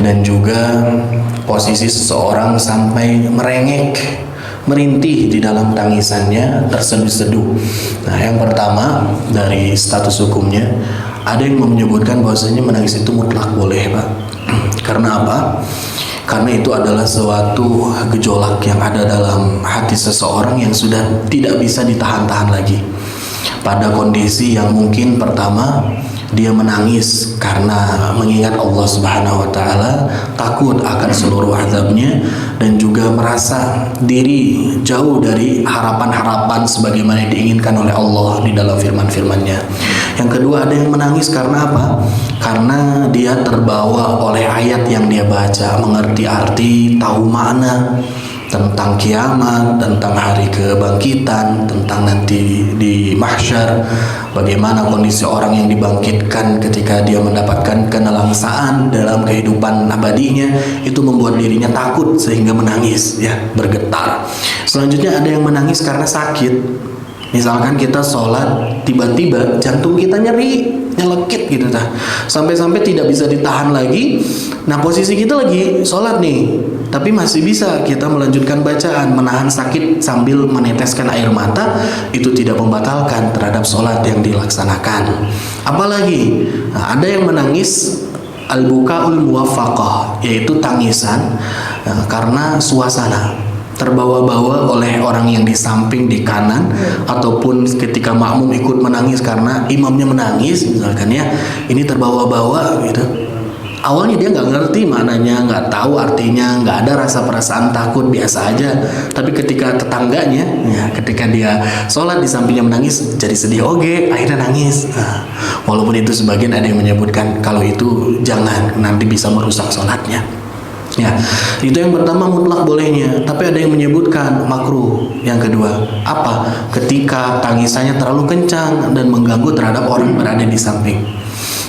dan juga posisi seseorang sampai merengek, merintih di dalam tangisannya, terseduh-seduh. Nah, yang pertama dari status hukumnya, ada yang menyebutkan bahwasanya menangis itu mutlak boleh, Pak. Karena apa? Karena itu adalah suatu gejolak yang ada dalam hati seseorang yang sudah tidak bisa ditahan-tahan lagi. Pada kondisi yang mungkin pertama dia menangis karena mengingat Allah Subhanahu wa taala, takut akan seluruh azabnya, dan juga merasa diri jauh dari harapan-harapan sebagaimana yang diinginkan oleh Allah di dalam firman-firman-Nya. Yang kedua, ada yang menangis karena apa? Karena dia terbawa oleh ayat yang dia baca, mengerti arti, tahu makna tentang kiamat, tentang hari kebangkitan, tentang nanti di mahsyar, bagaimana kondisi orang yang dibangkitkan ketika dia mendapatkan kenelangsaan dalam kehidupan abadinya. Itu membuat dirinya takut sehingga menangis, ya, bergetar. Selanjutnya ada yang menangis karena sakit. Misalkan kita sholat, tiba-tiba jantung kita nyeri, nyelekit gitu dah, sampai-sampai tidak bisa ditahan lagi. Nah, posisi kita lagi sholat nih, tapi masih bisa kita melanjutkan bacaan, menahan sakit sambil meneteskan air mata, itu tidak membatalkan terhadap sholat yang dilaksanakan. Apalagi, nah, ada yang menangis al-bukaul muwafaqah, yaitu tangisan karena suasana, terbawa-bawa oleh orang yang di samping, di kanan, ataupun ketika makmum ikut menangis karena imamnya menangis misalkan, ya, ini terbawa-bawa gitu. Awalnya dia nggak ngerti maknanya, nggak tahu artinya, nggak ada rasa perasaan takut, biasa aja. Tapi ketika tetangganya, ya, ketika dia sholat di sampingnya menangis, jadi sedih, oke, akhirnya nangis. Nah, walaupun itu sebagian ada yang menyebutkan kalau itu jangan, nanti bisa merusak sholatnya. Ya, itu yang pertama, mutlak bolehnya. Tapi ada yang menyebutkan makruh. Yang kedua, apa? Ketika tangisannya terlalu kencang dan mengganggu terhadap orang berada di samping.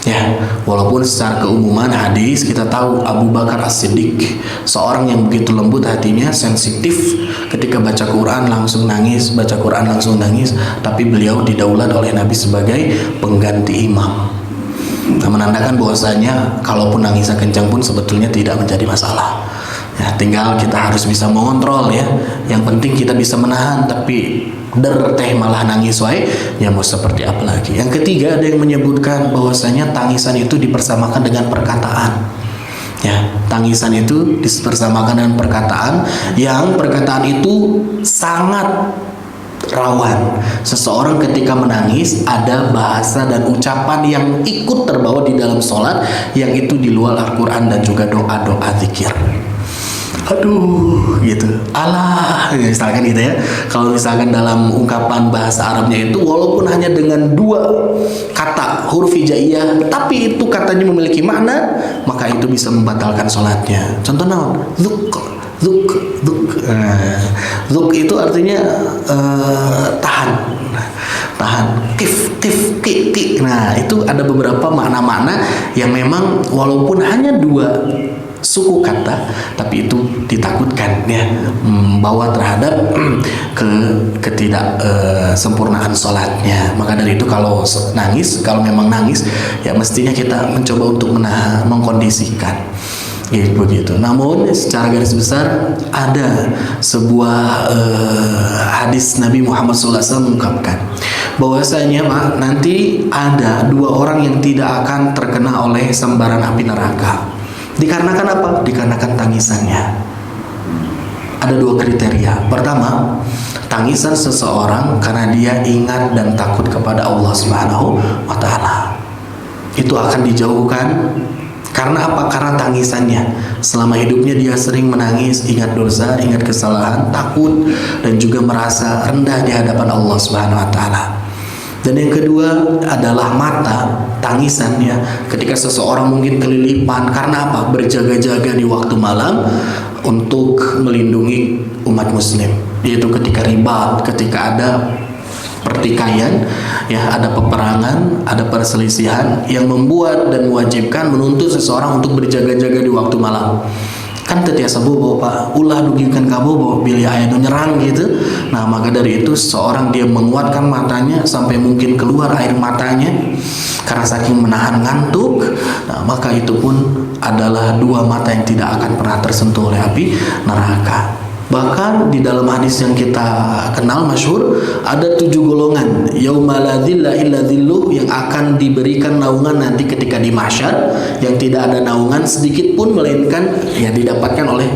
Ya, walaupun secara keumuman hadis kita tahu Abu Bakar As-Siddiq, seorang yang begitu lembut hatinya, sensitif, ketika baca Quran langsung nangis, baca Quran langsung nangis, tapi beliau didaulat oleh Nabi sebagai pengganti imam. Nah, menandakan bahwasanya kalaupun nangisnya kencang pun sebetulnya tidak menjadi masalah. Ya, tinggal kita harus bisa mengontrol, ya. Yang penting kita bisa menahan, tapi teh malah nangis wae, ya mau seperti apa lagi. Yang ketiga, ada yang menyebutkan bahwasanya tangisan itu dipersamakan dengan perkataan. Ya, tangisan itu dipersamakan dengan perkataan, yang perkataan itu sangat rawan. Seseorang ketika menangis, ada bahasa dan ucapan yang ikut terbawa di dalam sholat, yang itu di luar Al-Quran dan juga doa-doa zikir. Aduh, gitu, Allah, misalkan gitu, ya. Kalau misalkan dalam ungkapan bahasa Arabnya itu, walaupun hanya dengan 2 kata huruf hijaiyah, tapi itu katanya memiliki makna, maka itu bisa membatalkan sholatnya. Contoh naon? Zuk. Zuk itu artinya tahan, ki. Nah, itu ada beberapa makna-makna yang memang walaupun hanya 2 suku kata, tapi itu ditakutkan, ya, membawa terhadap ketidak sempurnaan sholatnya. Maka dari itu kalau nangis, kalau memang nangis, ya mestinya kita mencoba untuk menahan, mengkondisikan. Begitu. Namun secara garis besar ada sebuah hadis Nabi Muhammad SAW mengungkapkan bahwasanya, Pak, nanti ada 2 orang yang tidak akan terkena oleh sambaran api neraka. Dikarenakan apa? Dikarenakan tangisannya. Ada 2 kriteria. Pertama, tangisan seseorang karena dia ingat dan takut kepada Allah Subhanahu wa taala. Itu akan dijauhkan. Karena apa? Karena tangisannya. Selama hidupnya dia sering menangis, ingat dosa, ingat kesalahan, takut, dan juga merasa rendah di hadapan Allah Subhanahu wa taala. Dan yang kedua adalah mata, tangisannya ketika seseorang mungkin kelilipan. Karena apa? Berjaga-jaga di waktu malam untuk melindungi umat muslim, yaitu ketika ribat, ketika ada pertikaian, ya, ada peperangan, ada perselisihan yang membuat dan mewajibkan menuntut seseorang untuk berjaga-jaga di waktu malam. kan tetiasa bobo Pak, ulah dugikan ka bobo bila aya nu nyerang gitu. Nah maka dari itu seorang dia menguatkan matanya sampai mungkin keluar air matanya karena saking menahan ngantuk. Nah maka itu pun adalah dua mata yang tidak akan pernah tersentuh oleh api neraka. Bahkan di dalam hadis yang kita kenal masyhur, ada 7 golongan yauma la dzilla illa dzilluh yang akan diberikan naungan nanti ketika di mahsyar, yang tidak ada naungan sedikit pun melainkan ya didapatkan oleh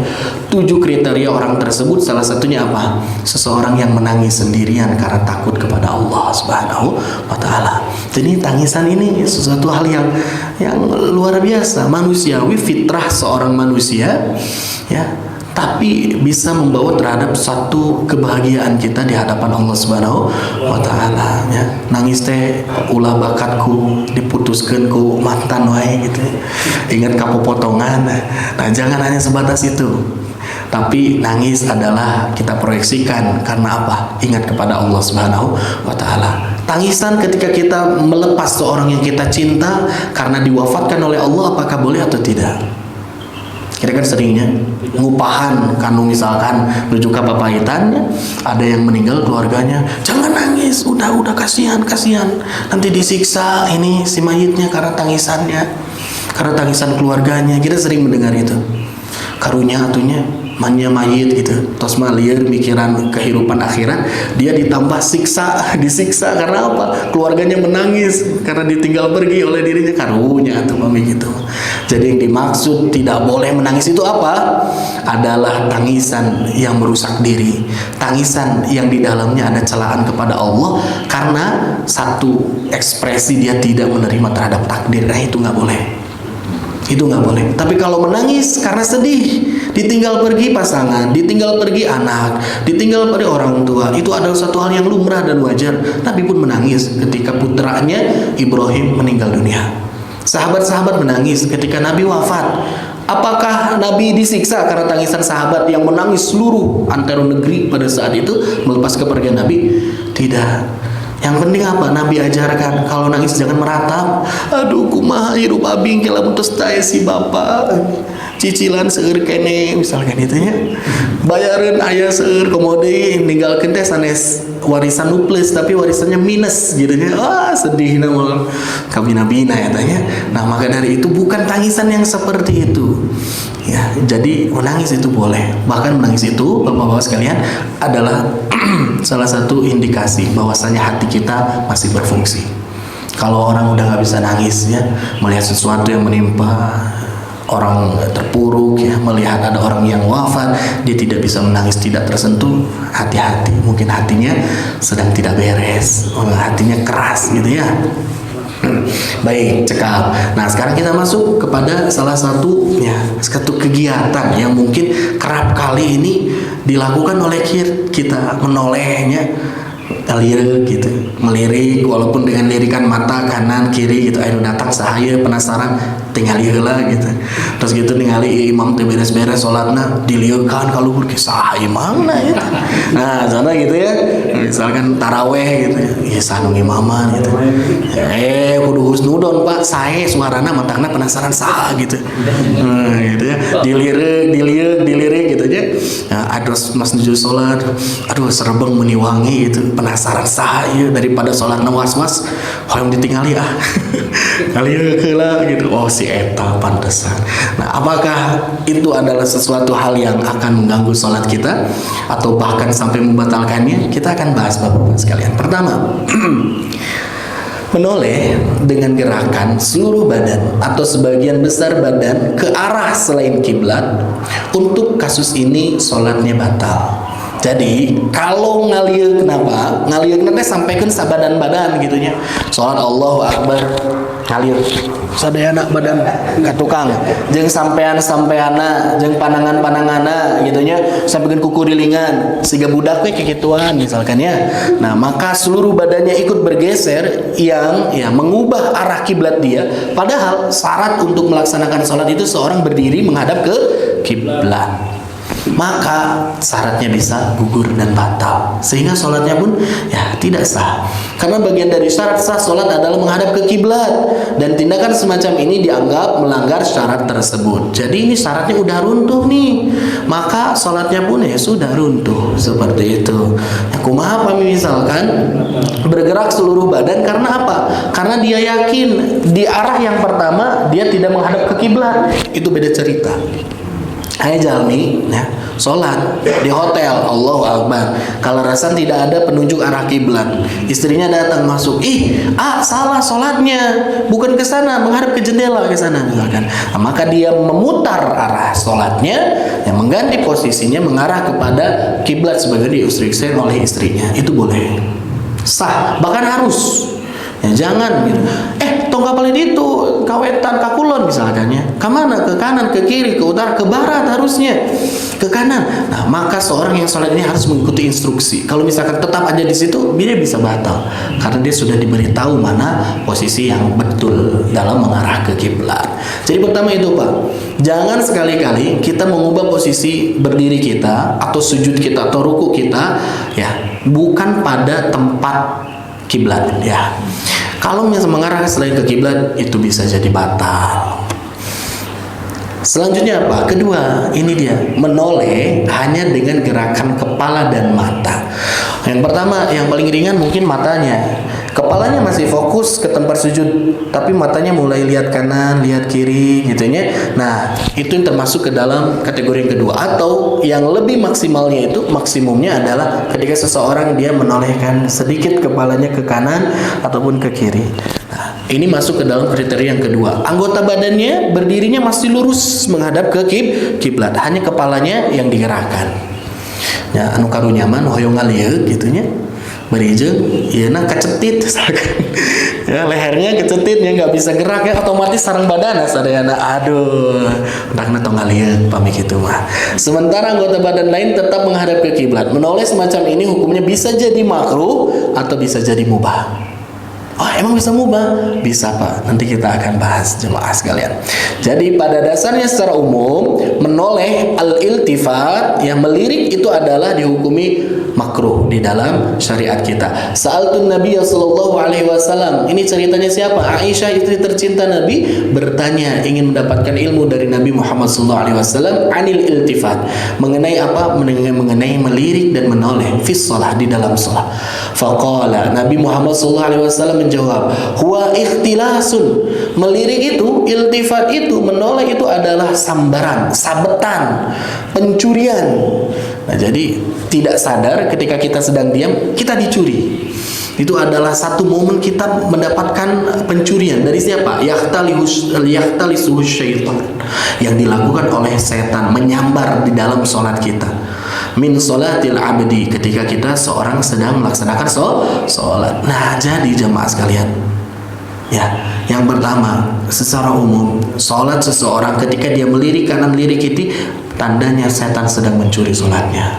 7 kriteria orang tersebut. Salah satunya apa? Seseorang yang menangis sendirian karena takut kepada Allah Subhanahu wa taala. Jadi tangisan ini sesuatu hal yang luar biasa, manusiawi, fitrah seorang manusia ya, tapi bisa membawa terhadap satu kebahagiaan kita di hadapan Allah Subhanahu wa taala ya. Nangis teh ulah bakatku diputuskeun ku mantan wae gitu. Ingat kapopotongan. Nah, jangan hanya sebatas itu. Tapi nangis adalah kita proyeksikan karena apa? Ingat kepada Allah Subhanahu wa taala. Tangisan ketika kita melepas seorang yang kita cinta karena diwafatkan oleh Allah, apakah boleh atau tidak? Kita kan seringnya ngupahan kanu misalkan menuju ke papahitannya, ada yang meninggal keluarganya, jangan nangis, udah kasihan nanti disiksa ini si mayitnya karena tangisannya, karena tangisan keluarganya. Kita sering mendengar itu. Karunya atunya manya mayit gitu, tos lieur mikiran kehidupan akhirat, dia ditambah disiksa karena apa? Keluarganya menangis karena ditinggal pergi oleh dirinya. Karunya atau mami gitu. Jadi yang dimaksud tidak boleh menangis itu apa? Adalah tangisan yang merusak diri, tangisan yang di dalamnya ada celaan kepada Allah karena satu ekspresi dia tidak menerima terhadap takdir. Nah itu nggak boleh. Itu nggak boleh. Tapi kalau menangis karena sedih, ditinggal pergi pasangan, ditinggal pergi anak, ditinggal pergi orang tua, itu adalah satu hal yang lumrah dan wajar. Nabi pun menangis ketika putranya Ibrahim meninggal dunia. Sahabat-sahabat menangis ketika Nabi wafat. Apakah Nabi disiksa karena tangisan sahabat yang menangis seluruh antero negeri pada saat itu melepas kepergian Nabi? Tidak. Yang penting apa? Nabi ajarkan kalau nangis jangan meratap. Aduh kumaha hirup abing kela mutus tae si bapak. Cicilan seueur kene misalkan itu ya. Bayareun aya seueur komode ninggalkeun teh sanes warisan nu plus tapi warisannya minus gitu nya. Wah, sedih namun kabina-bina ya tanya. Nah, maka dari itu bukan tangisan yang seperti itu. Ya, jadi menangis itu boleh. Bahkan menangis itu Bapak-bapak sekalian adalah salah satu indikasi bahwasanya hati kita masih berfungsi. Kalau orang udah nggak bisa nangis ya, melihat sesuatu yang menimpa, orang terpuruk ya, melihat ada orang yang wafat, dia tidak bisa menangis, tidak tersentuh, hati-hati, mungkin hatinya sedang tidak beres, hatinya keras gitu ya. Baik, cekap. Nah, sekarang kita masuk kepada salah satu kegiatan yang mungkin kerap kali ini dilakukan oleh kita, menolehnya lirik gitu, melirik walaupun dengan lirikan mata kanan kiri gitu, ayo datang sahaya penasaran tinggal heula gitu. Terus gitu ningali imam teh beres-beres salatna dilieukan kaluhur ke saha imamna ya. Nah, sana gitu ya. Misalkan taraweh gitu ya. Ieu sanu imaman gitu. Kudu husnudon Pak, sae suarana matangna penasaran saha gitu. Gitu ya. Dilirik gitu aja. Nah, adros mas nuju salat. Aduh, serebeng meuni wangi gitu. Penasaran saha ieu daripada salatna was-was, hoyong ditingali ah. Kali heula gitu. Oh, si eta pantesan. Nah, apakah itu adalah sesuatu hal yang akan mengganggu sholat kita atau bahkan sampai membatalkannya? Kita akan bahas Bapak-bapak sekalian. Pertama, menoleh dengan gerakan seluruh badan atau sebagian besar badan ke arah selain kiblat. Untuk kasus ini sholatnya batal. Jadi kalau ngalieu kenapa? Ngalieu nanti sampaikan sabadan-badan gitunya. Sholat Allahu Akbar ngalieu sadayana badan ka tukang jeung sampeana jeung panangan-panangana gitunya sampikeun kuku rilingan siga budak we kikituan misalkan ya. Nah, maka seluruh badannya ikut bergeser yang mengubah arah kiblat dia, padahal syarat untuk melaksanakan sholat itu seorang berdiri menghadap ke kiblat. maka syaratnya bisa gugur dan batal, sehingga sholatnya pun ya tidak sah. Karena bagian dari syarat sah sholat adalah menghadap ke kiblat, dan tindakan semacam ini dianggap melanggar syarat tersebut. Jadi ini syaratnya udah runtuh nih, maka sholatnya pun ya sudah runtuh seperti itu. Ya, kumaha misalkan bergerak seluruh badan karena apa? Karena dia yakin di arah yang pertama dia tidak menghadap ke kiblat, itu beda cerita. Hai jalmi, ya, sholat di hotel, Allahu Akbar. Kalau rasa tidak ada penunjuk arah kiblat, istrinya datang masuk, salah sholatnya, bukan ke sana, menghadap ke jendela ke sana misalkan. Nah, maka dia memutar arah sholatnya, yang mengganti posisinya mengarah kepada kiblat sebagai diinstruksikan oleh istrinya, itu boleh, sah, bahkan harus. Ya jangan gitu. Tong kapal itu kawetan kakulon misalkan ya. Kemana? Ke kanan, ke kiri, ke utara, ke barat harusnya. Ke kanan. Nah, maka seorang yang sholat ini harus mengikuti instruksi. Kalau misalkan tetap aja di situ, dia bisa batal. Karena dia sudah diberitahu mana posisi yang betul dalam mengarah ke kiblat. Jadi pertama itu Pak, jangan sekali-kali kita mengubah posisi berdiri kita atau sujud kita atau ruku kita ya, bukan pada tempat kiblat ya. Kalau misalnya mengarah selain ke kiblat, itu bisa jadi batal. Selanjutnya apa? Kedua, ini dia, menoleh hanya dengan gerakan kepala dan mata. Yang pertama, yang paling ringan mungkin matanya. Kepalanya masih fokus ke tempat sujud, tapi matanya mulai lihat kanan, lihat kiri gitu ya. Nah, itu yang termasuk ke dalam kategori yang kedua. Atau yang lebih maksimalnya itu, maksimumnya adalah ketika seseorang dia menolehkan sedikit kepalanya ke kanan ataupun ke kiri. Nah, ini masuk ke dalam kriteria yang kedua. Anggota badannya berdirinya masih lurus menghadap ke kiblat, hanya kepalanya yang digerakkan. Ya, anu karu nyaman hoyong ngalieu gitu nya. Berijeng, iya nah kecetit, ya lehernya kecetit ya nggak bisa gerak ya, otomatis sarang badan sadayana, aduh, ndakna tong ngalieu pamik itu mah. Sementara anggota badan lain tetap menghadap ke kiblat. Menoleh semacam ini hukumnya bisa jadi makruh atau bisa jadi mubah. Oh, emang bisa mubah? Bisa Pak, nanti kita akan bahas jemaah sekalian. Jadi pada dasarnya secara umum menoleh al-iltifat yang melirik itu adalah dihukumi makruh di dalam syariat kita. Sa'altun Nabi sallallahu alaihi wasallam. Ini ceritanya siapa? Aisyah, istri tercinta Nabi, bertanya ingin mendapatkan ilmu dari Nabi Muhammad sallallahu alaihi wasallam anil iltifat. Mengenai apa? Mengenai melirik dan menoleh fi shalah, di dalam shalah. Faqala, Nabi Muhammad sallallahu alaihi wasallam menjawab, huwa ikhtilasun. Melirik itu, iltifat itu, menoleh itu adalah sambaran, sabetan, pencurian. Nah, jadi tidak sadar ketika kita sedang diam, kita dicuri. Itu adalah satu momen kita mendapatkan pencurian dari siapa? Yahtalisuhu syaitan, yang dilakukan oleh setan, menyambar di dalam sholat kita. Min sholatil abdi, ketika kita seorang sedang melaksanakan sholat. Nah, jadi jemaah sekalian, ya, yang pertama secara umum sholat seseorang ketika dia melirik kanan lirik kiri, tandanya setan sedang mencuri sholatnya.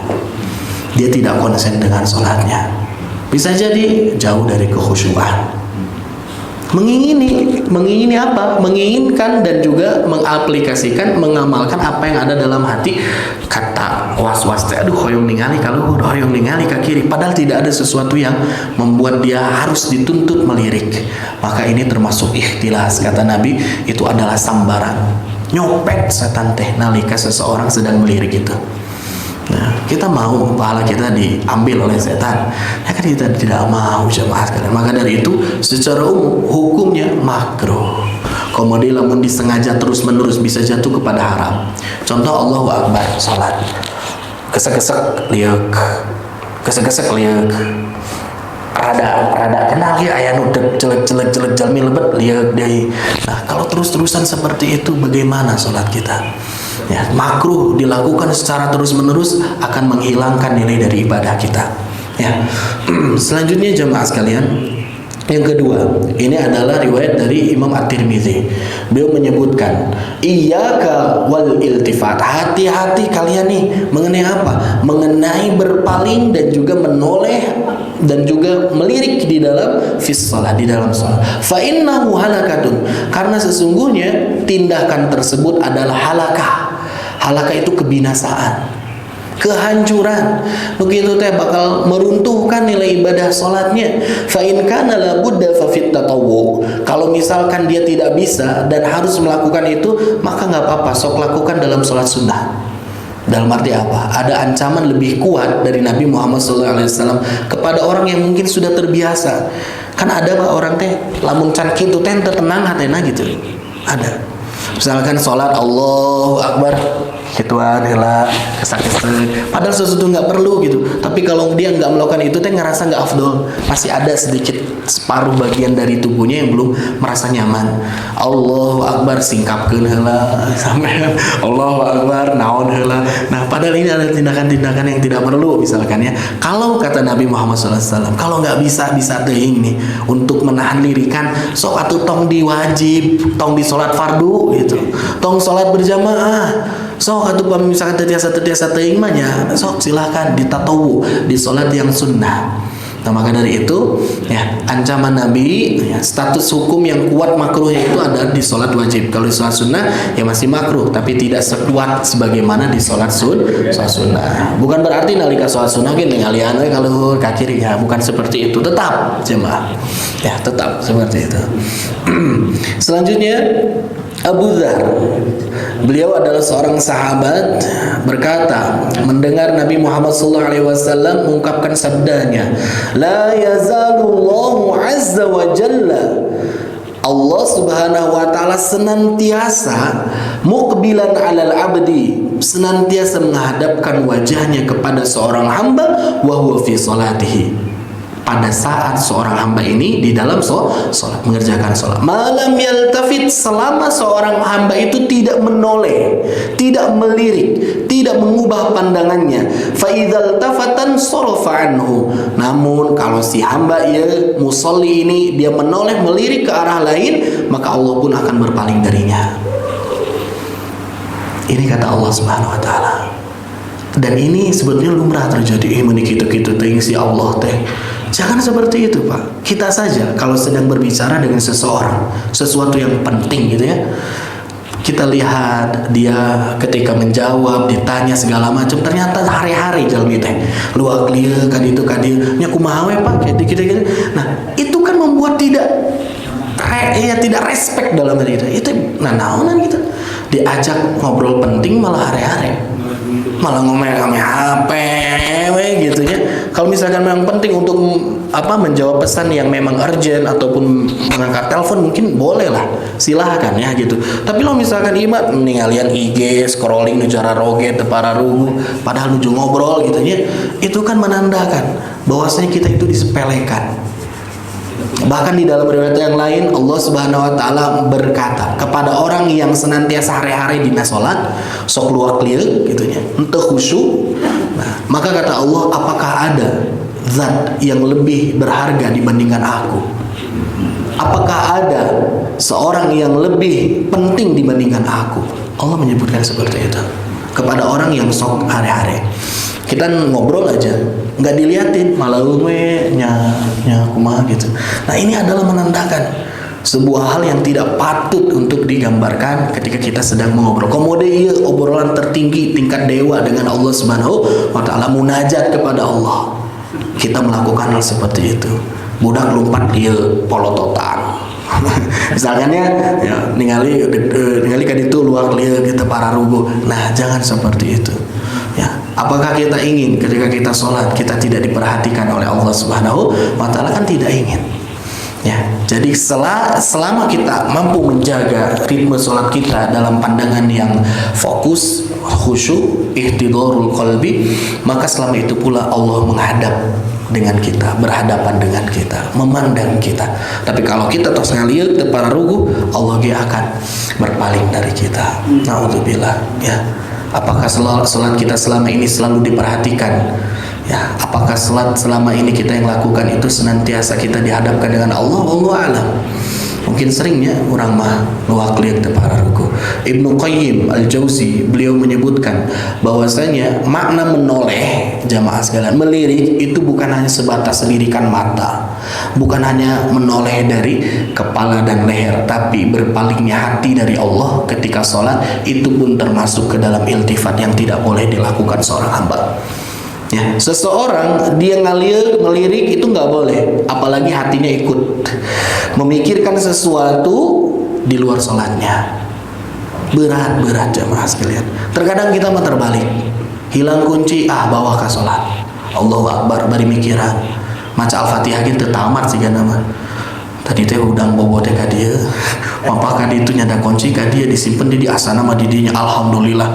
Dia tidak konsen dengan sholatnya. Bisa jadi jauh dari kekhusyuan. Mengingini apa? Menginginkan dan juga mengaplikasikan, mengamalkan apa yang ada dalam hati. Kata was-was, aduh hoyong ningali kalau hoyong ningali ke kiri, padahal tidak ada sesuatu yang membuat dia harus dituntut melirik. Maka ini termasuk ikhtilas. Kata Nabi, itu adalah sambaran, nyopet setan teh nalika seseorang sedang melirik itu. Nah, kita mau pahala kita diambil oleh setan, ya kan kita tidak mau jemaah sekalian. Maka dari itu secara umum hukumnya makruh. Kemudian lamun disengaja terus menerus bisa jatuh kepada haram. Contoh Allahu Akbar salat, gesek-gesek liuk, gesek-gesek liuk, rada kenal ya aya nu jelek jalmi lebet liuk deui. Nah, kalau terus-terusan seperti itu bagaimana salat kita? Ya, makruh dilakukan secara terus-menerus akan menghilangkan nilai dari ibadah kita. Ya. Selanjutnya jemaah sekalian, yang kedua, ini adalah riwayat dari Imam At-Tirmidzi. Beliau menyebutkan, iyyaka wal iltifat. Hati-hati kalian nih mengenai apa? Mengenai berpaling dan juga menoleh dan juga melirik di dalam shalah, di dalam shalah. Fa innahu halakatun. Karena sesungguhnya tindakan tersebut adalah halakah. Halakah itu kebinasaan. kehancuran. Begitu teh bakal meruntuhkan nilai ibadah salatnya. Fa in kana la budda fa fit tatawwu. Kalau misalkan dia tidak bisa dan harus melakukan itu, maka nggak apa-apa, sok lakukan dalam salat sunnah. Dalam arti apa? Ada ancaman lebih kuat dari Nabi Muhammad SAW kepada orang yang mungkin sudah terbiasa. Kan ada pak orang teh lamun can kitu teh tenang hatena gitu. Ada. Misalkan sholat Allahu Akbar gituan heula kesak-kesak. Padahal sesuatu nggak perlu gitu. Tapi kalau dia nggak melakukan itu teh ngerasa nggak afdol. Masih ada sedikit separuh bagian dari tubuhnya yang belum merasa nyaman. Allahu Akbar singkapkeun heula sampai Allahu Akbar naon heula. Nah, padahal ini ada tindakan-tindakan yang tidak perlu misalkan ya. Kalau kata Nabi Muhammad SAW, kalau nggak bisa teuing nih untuk menahan diri kan sok atuh tong diwajib, tong di sholat fardu gitu. Tong sholat berjamaah. Sok atuh misalkan tetiasa teuing mah nya sok silakan ditatawu di sholat yang sunnah. Nah maka dari itu ya ancaman Nabi ya, status hukum yang kuat makruhnya itu ada di sholat wajib. Kalau di sholat sunnah ya masih makruh, tapi tidak sekuat sebagaimana di sholat sunnah. Bukan berarti nalika sholat sunnah gini ngalian kalau kaki ya, bukan seperti itu. Tetap jemaah ya, tetap seperti itu. Selanjutnya Abu Dzar, beliau adalah seorang sahabat, berkata mendengar Nabi Muhammad SAW mengungkapkan sabdanya, la yazalullahu azza wa jalla, Allah subhanahu wa ta'ala senantiasa muqbilan alal abdi, senantiasa menghadapkan wajahnya kepada seorang hamba wa huwa fi salatihi, pada saat seorang hamba ini di dalam sholat, mengerjakan sholat. Malam yaltafit, selama seorang hamba itu tidak menoleh, tidak melirik, tidak mengubah pandangannya. Fa idzal tafatan sarafa anhu. Namun kalau si hamba ya musolli ini dia menoleh, melirik ke arah lain, maka Allah pun akan berpaling darinya. Ini kata Allah Subhanahu wa taala. Dan ini sebetulnya lumrah terjadi. Ini kitu-kitu teh si Allah teh. Jangan seperti itu pak. Kita saja kalau sedang berbicara dengan seseorang sesuatu yang penting gitu ya, kita lihat dia ketika menjawab, ditanya segala macam, ternyata hari-hari jalmi teh luak lieu kan itu kan dia nya kumaha we pak kayak gitu. Nah itu kan membuat tidak respect dalam hal itu naonan gitu. Diajak ngobrol penting malah hari-hari, malah ngomel-ngomel HP gitu ya. Kalau misalkan memang penting untuk menjawab pesan yang memang urgent ataupun mengangkat telepon mungkin boleh lah, silahkan ya gitu. Tapi lo misalkan imat meninggalin IG scrolling nu cara roget para rugu padahal nuju ngobrol gitu ya, itu kan menandakan bahwasanya kita itu disepelekan. Bahkan di dalam riwayat yang lain Allah Subhanahu wa taala berkata kepada orang yang senantiasa hari-hari dina salat sok luak lieu gitu nya, henteu khusyuk. Nah, maka kata Allah, apakah ada zat yang lebih berharga dibandingkan aku? Apakah ada seorang yang lebih penting dibandingkan aku? Allah menyebutkan seperti itu kepada orang yang sok hari-hari. Kita ngobrol aja nggak diliatin, malah nya kumaha gitu. Nah ini adalah menandakan sebuah hal yang tidak patut untuk digambarkan ketika kita sedang mengobrol. Kemudian obrolan tertinggi tingkat dewa dengan Allah Subhanahu wa taala, munajat kepada Allah. Kita melakukan hal seperti itu. Budak lompat ieu polototan. Misalkan ya ningali kan itu luar lieu kita para rugo. Nah, jangan seperti itu. Ya, apakah kita ingin ketika kita sholat kita tidak diperhatikan oleh Allah Subhanahu wa taala? Kan tidak ingin. Ya, jadi selama kita mampu menjaga ritme sholat kita dalam pandangan yang fokus, khusyuk, ihtidarul qalbi, maka selama itu pula Allah menghadap dengan kita, berhadapan dengan kita, memandang kita. Tapi kalau kita tos ngalieu teu para rugu, Allah dia akan berpaling dari kita. Naudzubillah ya. Apakah salat kita selama ini selalu diperhatikan? Ya, apakah salat selama ini kita yang lakukan itu senantiasa kita dihadapkan dengan Allah? Wallahu a'lam. mungkin seringnya orang mah nuwaklir teu para ruku. Ibnu Qayyim Al-Jauzi beliau menyebutkan bahwasanya makna menoleh jamaah sekalian, melirik itu bukan hanya sebatas lirikan mata, bukan hanya menoleh dari kepala dan leher, tapi berpalingnya hati dari Allah ketika sholat itu pun termasuk ke dalam iltifat yang tidak boleh dilakukan seorang hamba. Ya, seseorang dia ngelirik itu nggak boleh, apalagi hatinya ikut memikirkan sesuatu di luar sholatnya. Berat jamaah sekalian. Terkadang kita mah terbalik, hilang kunci, bawa ke sholat, Allahu Akbar, bari mikiran, maca Al-Fatihah gitu tamat sih kan nama. Tadi teh udang bobotnya ka dia, papa ka ditu nyada kunci ka dia disimpen di asana mah di dinya, alhamdulillah.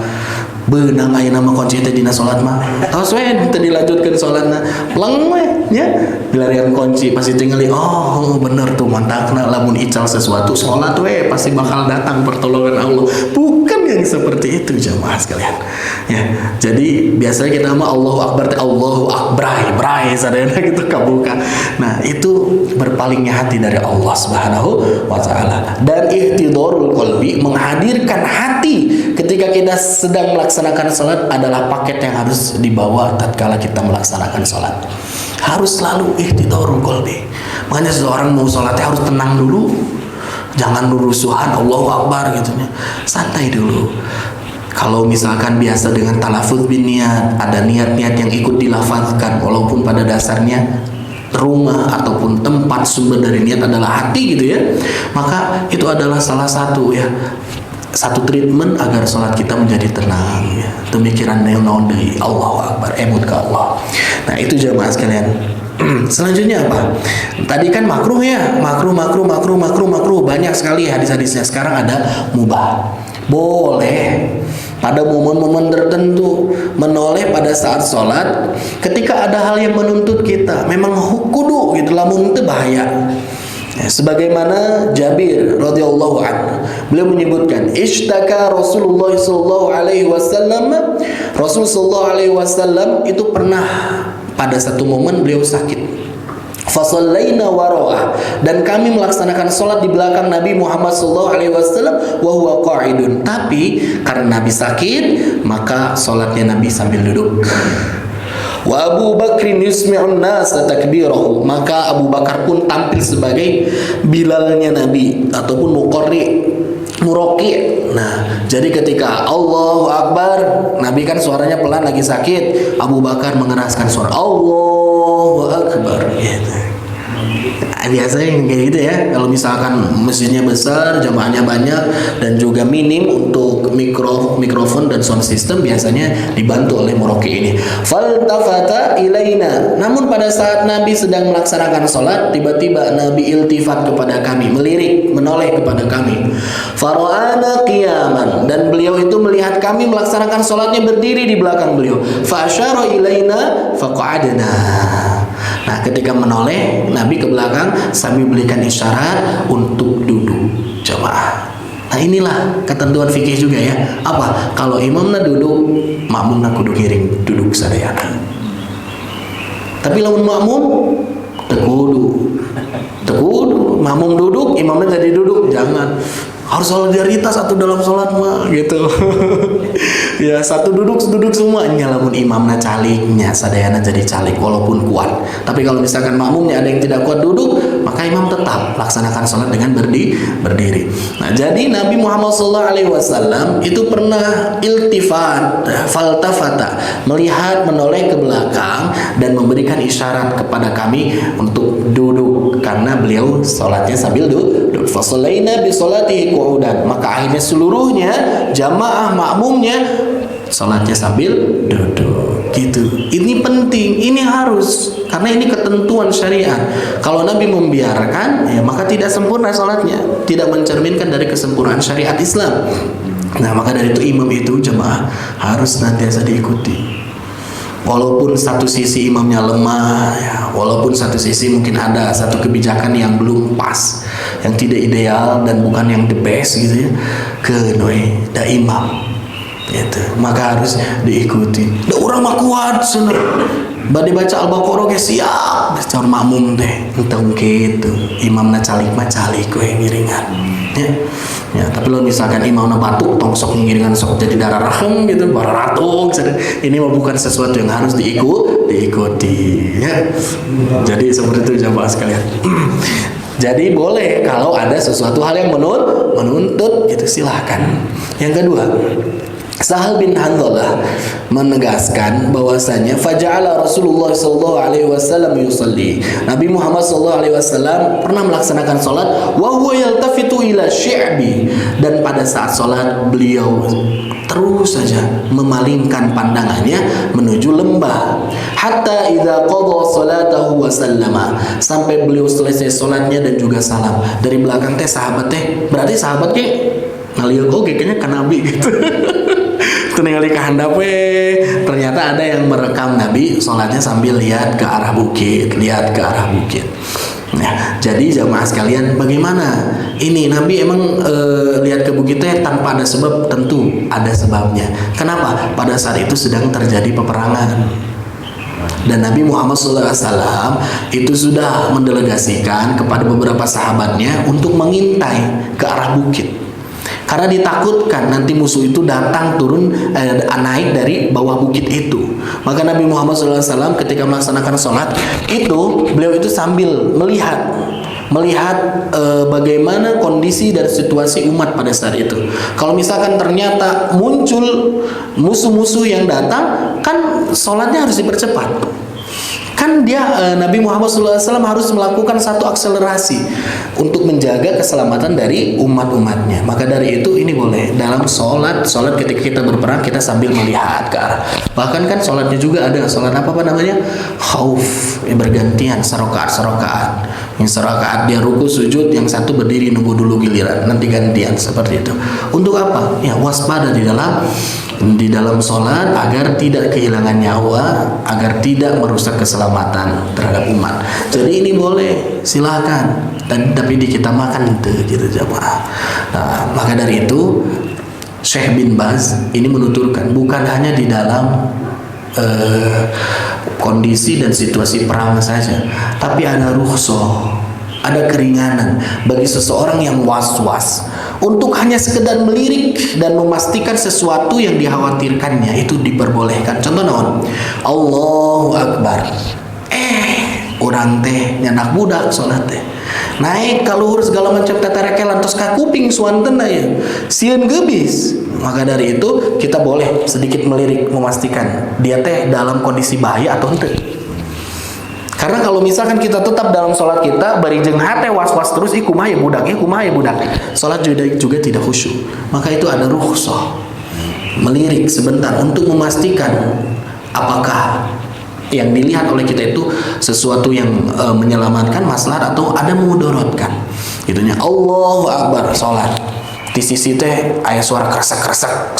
Beunang aya nama kunci teh dina salat mah. Tos we teu dilanjutkeun salatna. Pleng we nya. Dilarian kunci pasti tinggal oh bener tuh mantakna lamun ical sesuatu salat we pasti bakal datang pertolongan Allah. Bukan yang seperti itu jamaah sekalian. Ya. Jadi biasanya kita mah Allahu Akbar, Allahu Akbar, brai sadayana gitu kabuka. Nah, itu berpalingnya hati dari Allah Subhanahu wa taala. Dan ihtidarul qalbi, menghadirkan hati ketika kita sedang melaksanakan salat adalah paket yang harus dibawa tatkala kita melaksanakan salat. Harus selalu ihtidarul qalbi. Makanya seseorang mau salatnya harus tenang dulu. Jangan rusuhan Allahu Akbar gitu nya. Santai dulu. Kalau misalkan biasa dengan talafuz bin niat, ada niat-niat yang ikut dilafazkan walaupun pada dasarnya rumah ataupun tempat sumber dari niat adalah hati gitu ya, maka itu adalah salah satu ya, satu treatment agar sholat kita menjadi tenang ya. Pemikiran naon deui Allahu Akbar, emut ke Allah. Nah, itu jamaah sekalian. Selanjutnya apa? Tadi kan makruh ya, makruh. Banyak sekali hadis-hadisnya. Sekarang ada mubah. Boleh pada momen-momen tertentu menoleh pada saat sholat ketika ada hal yang menuntut kita. Memang kudu gitu, lamun teu bahaya. Ya, sebagaimana Jabir radhiyallahu anhu, beliau menyebutkan ishtaka Rasulullah sallallahu alaihi wasallam. Rasul sallallahu alaihi wasallam itu pernah pada satu momen beliau sakit. Fasallaina wara'ah, dan kami melaksanakan sholat di belakang Nabi Muhammad sallallahu alaihi wasallam wa huwa qa'idun. Tapi karena Nabi sakit, maka sholatnya Nabi sambil duduk. Wa Abu Bakrin yusmi'un nas takbirahu, maka Abu Bakar pun tampil sebagai bilalnya Nabi ataupun muroki. Nah, jadi ketika Allahu Akbar, Nabi kan suaranya pelan lagi sakit, Abu Bakar mengeraskan suara Allahu Akbar gitu. Biasanya kayak gitu ya. Kalau misalkan mesinnya besar, jamaahnya banyak dan juga minim untuk mikrofon dan sound system, biasanya dibantu oleh muroki ini. Faltafata ilaina. Namun pada saat Nabi sedang melaksanakan sholat, tiba-tiba Nabi iltifat kepada kami, melirik, menoleh kepada kami. Fara'ana qiyaman, dan beliau itu melihat kami melaksanakan sholatnya berdiri di belakang beliau. Fa'asyara ilaina faqa'adna. Nah, ketika menoleh Nabi ke belakang sambil berikan isyarat untuk duduk jamaah. Nah, inilah ketentuan fikih juga ya. Apa? Kalau imamna duduk, makmumna kudu ngiring duduk sadayana. Tapi lamun makmum tekudu makmum duduk, imamnya jadi duduk, jangan. Harus solidaritas satu dalam sholat mah gitu. Ya, satu duduk semua. Lamun imamna caliknya sadayana jadi calik walaupun kuat. Tapi kalau misalkan makmumnya ada yang tidak kuat duduk, maka imam tetap laksanakan sholat dengan berdiri. Nah, jadi Nabi Muhammad SAW itu pernah iltifat, faltafata, melihat menoleh ke belakang dan memberikan isyarat kepada kami untuk duduk karena beliau sholatnya sambil duduk. Fasalaina bi sholatihi qu'udan, maka akhirnya seluruhnya jamaah makmumnya sholatnya sambil duduk gitu. Ini penting, ini harus, karena ini ketentuan syariat. Kalau Nabi membiarkan, ya maka tidak sempurna sholatnya, tidak mencerminkan dari kesempurnaan syariat Islam. Nah, maka dari itu imam itu jamaah harus nantiasa diikuti. Walaupun satu sisi imamnya lemah ya, walaupun satu sisi mungkin ada satu kebijakan yang belum pas, yang tidak ideal dan bukan yang the best gitu ya, da imam gitu, maka harus diikuti. Da urang mah kuat cenah. Bade baca Al-Baqarah ge siap, cor makmum teh entong kitu. Imamna calik mah calik we ngiringan. Ya. Ya, tapi lo misalkan imamna batuk tong sok ngiringan sok jadi darah rahang gitu, bararatung. Ini mah bukan sesuatu yang harus diikuti ya. Jadi seperti itu jamaah sekalian. Jadi boleh kalau ada sesuatu hal yang menuntut gitu silahkan. Yang kedua, Sahal bin Hanzalah menegaskan bahwasanya faja'ala Rasulullah sallallahu alaihi wasallam yusalli. Nabi Muhammad sallallahu alaihi wasallam pernah melaksanakan salat wa huwa yaltafitu ila syi'bi, dan pada saat salat beliau terus saja memalingkan pandangannya menuju lembah. Hatta idza qada salatahu wa sallama, sampai beliau selesai salatnya dan juga salam. Dari belakang teh sahabat teh, berarti sahabat ge ngalieu oge kayaknya ka Nabi gitu. Ningali ke handap ternyata ada yang merekam Nabi sholatnya sambil lihat ke arah bukit. Nah, jadi jamaah sekalian, bagaimana ini Nabi emang lihat ke bukitnya tanpa ada sebab? Tentu ada sebabnya. Kenapa? Pada saat itu sedang terjadi peperangan, dan Nabi Muhammad SAW itu sudah mendelegasikan kepada beberapa sahabatnya untuk mengintai ke arah bukit. Karena ditakutkan nanti musuh itu datang turun naik dari bawah bukit itu. Maka Nabi Muhammad SAW ketika melaksanakan sholat itu, beliau itu sambil melihat bagaimana kondisi dan situasi umat pada saat itu. Kalau misalkan ternyata muncul musuh-musuh yang datang, kan sholatnya harus dipercepat. Kan dia Nabi Muhammad SAW harus melakukan satu akselerasi untuk menjaga keselamatan dari umat-umatnya. Maka dari itu ini boleh dalam sholat ketika kita berperang kita sambil melihat ke arah. Bahkan kan sholatnya juga ada sholat apa namanya, khauf, bergantian serokaat. Yang serokaat dia ruku sujud, yang satu berdiri nunggu dulu giliran, nanti gantian seperti itu. Untuk apa? Ya waspada di dalam sholat agar tidak kehilangan nyawa, agar tidak merusak keselamatan terhadap umat. Jadi ini boleh, silakan. Tapi di kita makan gitu jamaah. Nah, maka dari itu Syekh bin Baz ini menuturkan bukan hanya di dalam kondisi dan situasi perang saja, tapi ada rukhsah, ada keringanan bagi seseorang yang was-was untuk hanya sekedar melirik dan memastikan sesuatu yang dikhawatirkannya itu diperbolehkan. Contoh naon? Allahu Akbar. Urang teh nyanak budak salat teh. Naik ka luhur segala macam tatarekelan terus ka kuping suanteuna ya. Sieun geubis. Maka dari itu kita boleh sedikit melirik memastikan dia teh dalam kondisi bahaya atau henteu. Karena kalau misalkan kita tetap dalam sholat kita barijeng hate was-was terus kumaha ya budak, sholat juga tidak khusyuk. Maka itu ada rukhsah melirik sebentar untuk memastikan apakah yang dilihat oleh kita itu sesuatu yang menyelamatkan maslahat atau ada mudaratkan. Itunya Allahu Akbar sholat. Di sisi teh aya suara kresek-kresek.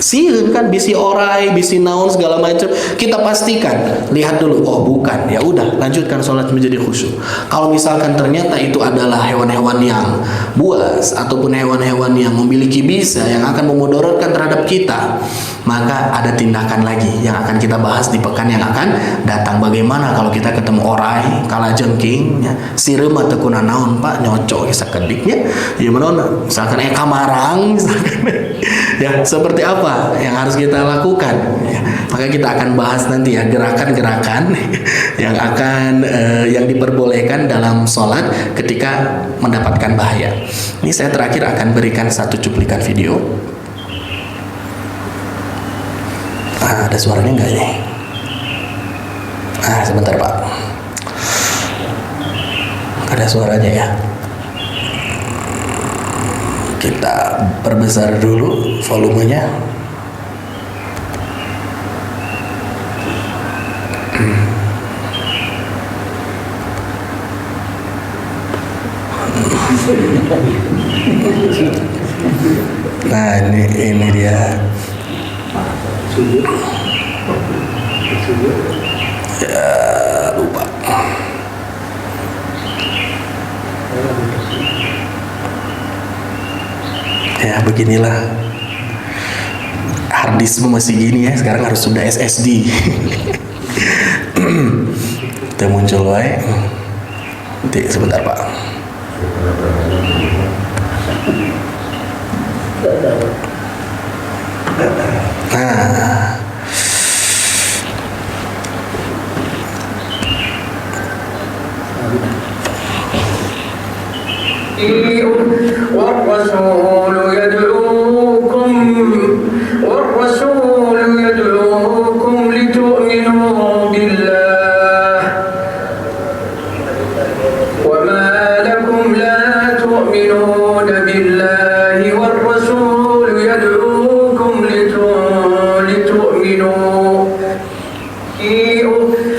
Sieun kan bisi orai, bisi naon segala macam. Kita pastikan, lihat dulu, oh bukan, ya udah lanjutkan sholat menjadi khusyuk. Kalau misalkan ternyata itu adalah hewan-hewan yang buas ataupun hewan-hewan yang memiliki bisa yang akan memudaratkan terhadap kita, maka ada tindakan lagi yang akan kita bahas di pekan yang akan datang. Bagaimana kalau kita ketemu orai, kalajengking, ya, sireum teu kuna naon Pak, nyocok sakediknya, ya menaon, misalkan kamarang, misalkan, ya seperti apa yang harus kita lakukan, ya. Maka kita akan bahas nanti ya gerakan-gerakan yang akan yang diperbolehkan dalam sholat ketika mendapatkan bahaya. Ini saya terakhir akan berikan satu cuplikan video. Ada suaranya enggak nih? Sebentar Pak. Ada suaranya ya. Kita perbesar dulu volumenya. Nah ini dia. Ya lupa. Ya beginilah, harddisk masih gini ya, sekarang harus sudah SSD. Kita muncul wae. Nanti sebentar Pak. Nah, والرسول يدعوكم لتؤمنوا بالله وما لكم لا تؤمنون بالله والرسول يدعوكم لتؤمنوا.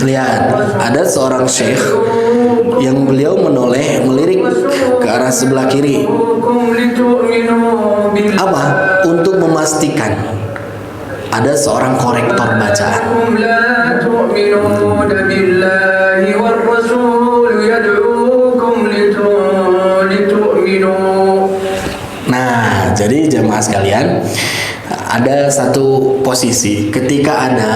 lihat, ada seorang syekh yang beliau melirik ke arah sebelah kiri. Apa? Untuk memastikan ada seorang korektor bacaan. Nah, jadi jamaah sekalian, ada satu posisi ketika ada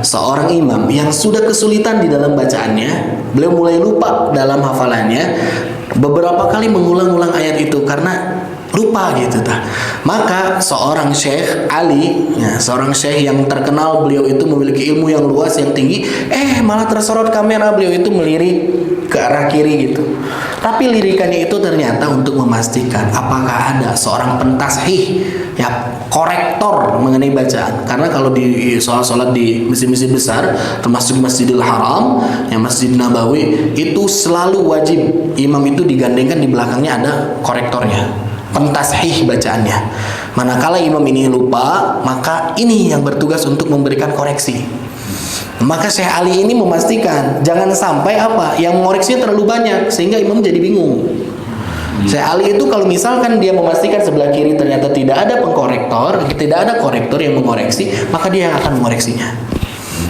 seorang imam yang sudah kesulitan di dalam bacaannya, beliau mulai lupa dalam hafalannya, beberapa kali mengulang-ulang ayat itu karena lupa gitu tah. Maka seorang Syekh Ali, ya, seorang syekh yang terkenal, beliau itu memiliki ilmu yang luas yang tinggi, malah tersorot kamera, beliau itu melirik ke arah kiri gitu. Tapi lirikannya itu ternyata untuk memastikan apakah ada seorang pentashih, ya, korektor mengenai bacaan. Karena kalau di sholat di masjid-masjid besar, termasuk Masjidil Haram, yang Masjid Nabawi, itu selalu wajib imam itu digandengkan di belakangnya ada korektornya, pentashih bacaannya. Manakala imam ini lupa, maka ini yang bertugas untuk memberikan koreksi. Maka Syekh Ali ini memastikan jangan sampai yang mengoreksinya terlalu banyak sehingga imam jadi bingung. Syekh Ali itu kalau misalkan dia memastikan sebelah kiri ternyata tidak ada pengkorektor, tidak ada korektor yang mengoreksi, maka dia yang akan mengoreksinya.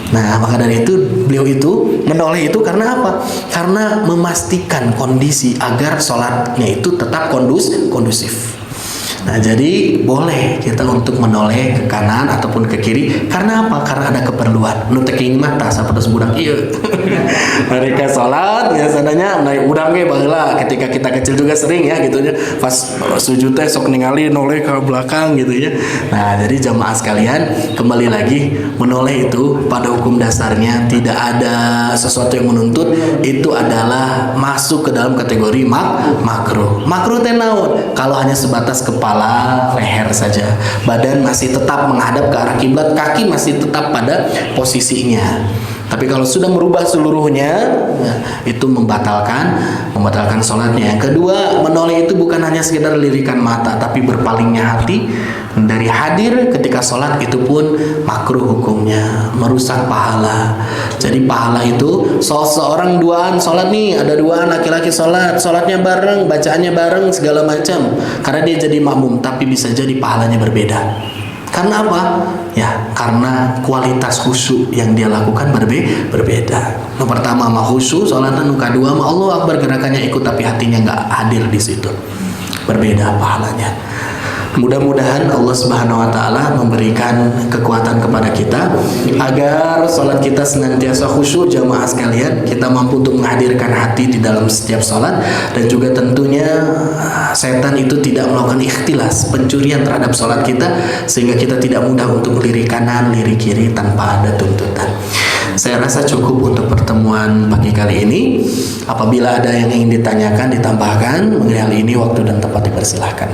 Nah, maka dari itu beliau itu menoleh itu karena apa? Karena memastikan kondisi agar sholatnya itu tetap kondusif. Nah, jadi boleh kita untuk menoleh ke kanan ataupun ke kiri. Karena apa? Karena ada keperluan. Nu teuing mah tah sapertos budak ieu. Mereka sholat biasanya naik udang ge baheula. Ketika kita kecil juga sering ya gitu ya. Pas sujud teh sok ningali noleh ke belakang gitu ya. Nah, jadi jamaah sekalian, kembali lagi, menoleh itu pada hukum dasarnya tidak ada sesuatu yang menuntut, itu adalah masuk ke dalam kategori makruh. Makruh teh naon? Kalau hanya sebatas kepala, leher saja, badan masih tetap menghadap ke arah kiblat, kaki masih tetap pada posisinya. Tapi kalau sudah merubah seluruhnya, itu membatalkan sholatnya. Yang kedua, menoleh itu bukan hanya sekedar lirikan mata, tapi berpalingnya hati dari hadir ketika sholat, itu pun makruh hukumnya, merusak pahala. Jadi pahala itu seorang duaan sholat nih, ada duaan laki-laki sholatnya bareng, bacaannya bareng segala macam, karena dia jadi makmum, tapi bisa jadi pahalanya berbeda. Karena apa? Ya, karena kualitas khusyuk yang dia lakukan berbeda. Yang pertama mah khusyuk, sholatnya, yang kedua mah Allah Akbar, gerakannya ikut tapi hatinya nggak hadir di situ. Berbeda pahalanya. Mudah-mudahan Allah Subhanahu wa taala memberikan kekuatan kepada kita agar salat kita senantiasa khusyuk jamaah sekalian, kita mampu untuk menghadirkan hati di dalam setiap salat, dan juga tentunya setan itu tidak melakukan ikhtilas, pencurian terhadap salat kita, sehingga kita tidak mudah untuk lirik kanan, lirik kiri tanpa ada tuntutan. Saya rasa cukup untuk pertemuan pagi kali ini. Apabila ada yang ingin ditanyakan, ditambahkan mengenai hal ini, waktu dan tempat dipersilahkan.